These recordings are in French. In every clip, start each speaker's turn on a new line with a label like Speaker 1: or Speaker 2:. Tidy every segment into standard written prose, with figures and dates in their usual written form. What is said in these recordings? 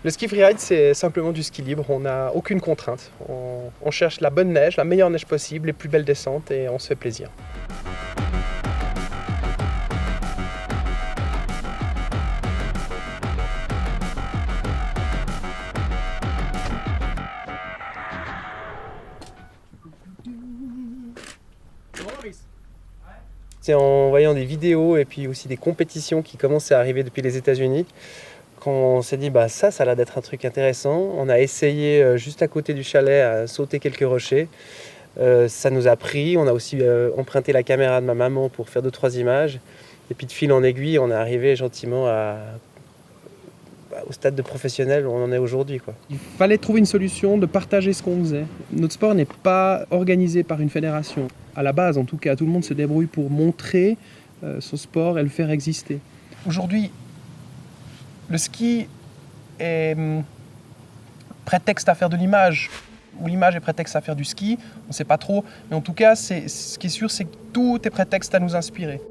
Speaker 1: Le ski freeride, c'est simplement du ski libre, on n'a aucune contrainte. On cherche la bonne neige, la meilleure neige possible, les plus belles descentes et on se fait plaisir. C'est en voyant des vidéos et puis aussi des compétitions qui commencent à arriver depuis les États-Unis qu'on s'est dit ça a l'air d'être un truc intéressant. On a essayé juste à côté du chalet à sauter quelques rochers. Ça nous a pris. On a aussi emprunté la caméra de ma maman pour faire 2-3 images. Et puis de fil en aiguille, on est arrivé gentiment au stade de professionnel où on en est aujourd'hui, quoi. Il fallait trouver une solution de partager ce qu'on faisait. Notre sport n'est pas organisé par une fédération. À la base, en tout cas, tout le monde se débrouille pour montrer son sport et le faire exister. Aujourd'hui, le ski est prétexte à faire de l'image, ou l'image est prétexte à faire du ski, on ne sait pas trop, mais en tout cas, ce qui est sûr, c'est que tout est prétexte à nous inspirer.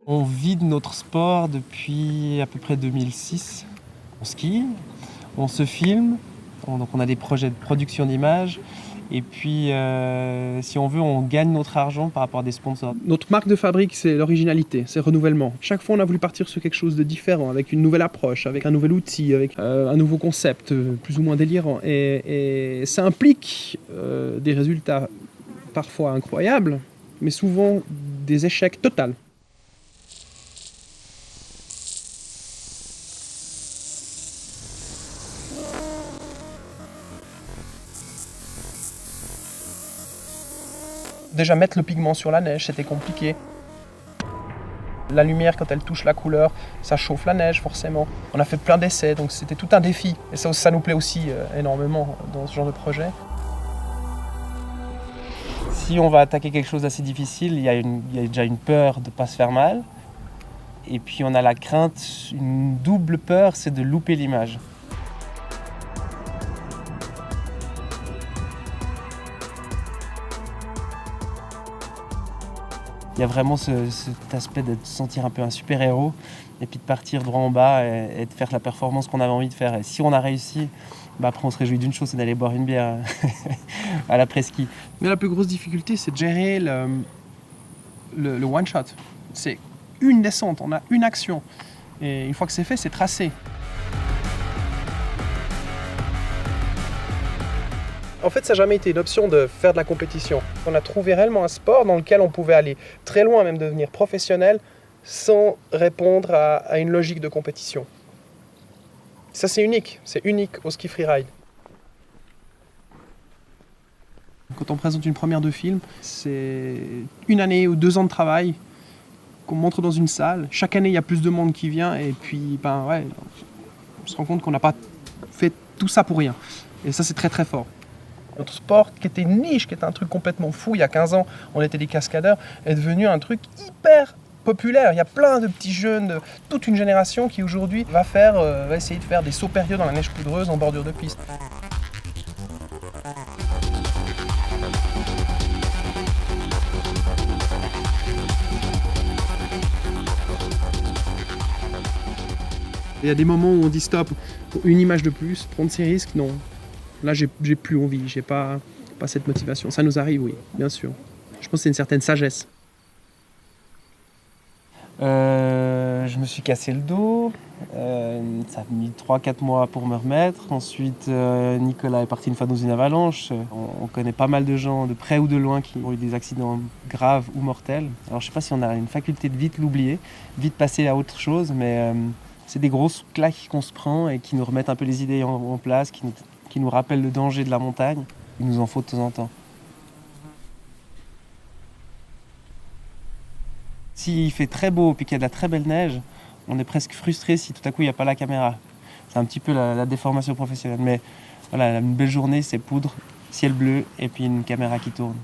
Speaker 1: On vit de notre sport depuis à peu près 2006. On skie, on se filme, donc on a des projets de production d'images. Et puis, si on veut, on gagne notre argent par rapport à des sponsors. Notre marque de fabrique, c'est l'originalité, c'est le renouvellement. Chaque fois, on a voulu partir sur quelque chose de différent, avec une nouvelle approche, avec un nouvel outil, avec un nouveau concept, plus ou moins délirant. Et ça implique des résultats parfois incroyables, mais souvent des échecs totaux. Déjà mettre le pigment sur la neige, c'était compliqué. La lumière, quand elle touche la couleur, ça chauffe la neige forcément. On a fait plein d'essais, donc c'était tout un défi. Et ça nous plaît aussi énormément dans ce genre de projet. Si on va attaquer quelque chose d'assez difficile, il y a déjà une peur de ne pas se faire mal. Et puis on a la crainte, une double peur, c'est de louper l'image. Il y a vraiment cet aspect de se sentir un peu un super-héros et puis de partir droit en bas et de faire la performance qu'on avait envie de faire. Et si on a réussi, après on se réjouit d'une chose, c'est d'aller boire une bière à l'après-ski. Mais la plus grosse difficulté, c'est de gérer le one-shot. C'est une descente, on a une action. Et une fois que c'est fait, c'est tracé. En fait, ça n'a jamais été une option de faire de la compétition. On a trouvé réellement un sport dans lequel on pouvait aller très loin, même devenir professionnel, sans répondre à une logique de compétition. Ça, c'est unique au ski freeride. Quand on présente une première de film, c'est 1 année ou 2 ans de travail qu'on montre dans une salle. Chaque année, il y a plus de monde qui vient et puis, on se rend compte qu'on n'a pas fait tout ça pour rien. Et ça, c'est très très fort. Notre sport, qui était une niche, qui était un truc complètement fou, il y a 15 ans, on était des cascadeurs, est devenu un truc hyper populaire. Il y a plein de petits jeunes, toute une génération qui aujourd'hui va essayer de faire des sauts périlleux dans la neige poudreuse en bordure de piste. Il y a des moments où on dit stop, une image de plus, prendre ses risques, non. Là, j'ai plus envie, j'ai pas cette motivation. Ça nous arrive, oui, bien sûr. Je pense que c'est une certaine sagesse. Je me suis cassé le dos. Ça a mis 3-4 mois pour me remettre. Ensuite, Nicolas est parti une fois dans une avalanche. On connaît pas mal de gens, de près ou de loin, qui ont eu des accidents graves ou mortels. Alors, je sais pas si on a une faculté de vite l'oublier, vite passer à autre chose, mais c'est des grosses claques qu'on se prend et qui nous remettent un peu les idées en place, qui nous rappellent le danger de la montagne. Il nous en faut de temps en temps. S'il fait très beau et qu'il y a de la très belle neige, on est presque frustré si tout à coup il n'y a pas la caméra. C'est un petit peu la déformation professionnelle. Mais voilà, une belle journée, c'est poudre, ciel bleu et puis une caméra qui tourne.